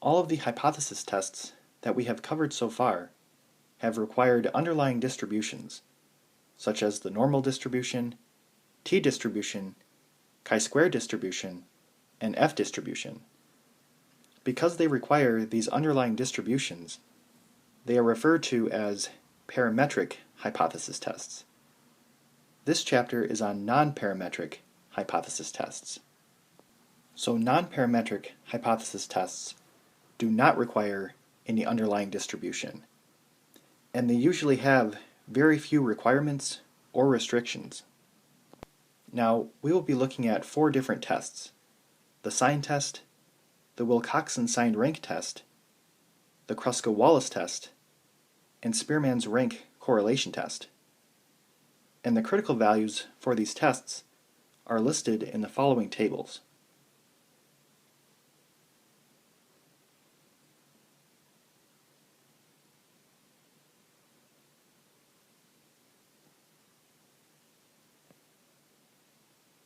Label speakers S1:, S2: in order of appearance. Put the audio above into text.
S1: All of the hypothesis tests that we have covered so far have required underlying distributions, such as the normal distribution, t-distribution, chi-square distribution, and f-distribution. Because they require these underlying distributions, they are referred to as parametric hypothesis tests. This chapter is on nonparametric hypothesis tests. So nonparametric hypothesis tests do not require any underlying distribution, and they usually have very few requirements or restrictions. Now, we will be looking at 4 different tests: the sign test, the Wilcoxon signed rank test, the Kruskal-Wallis test, and Spearman's rank correlation test. And the critical values for these tests are listed in the following tables.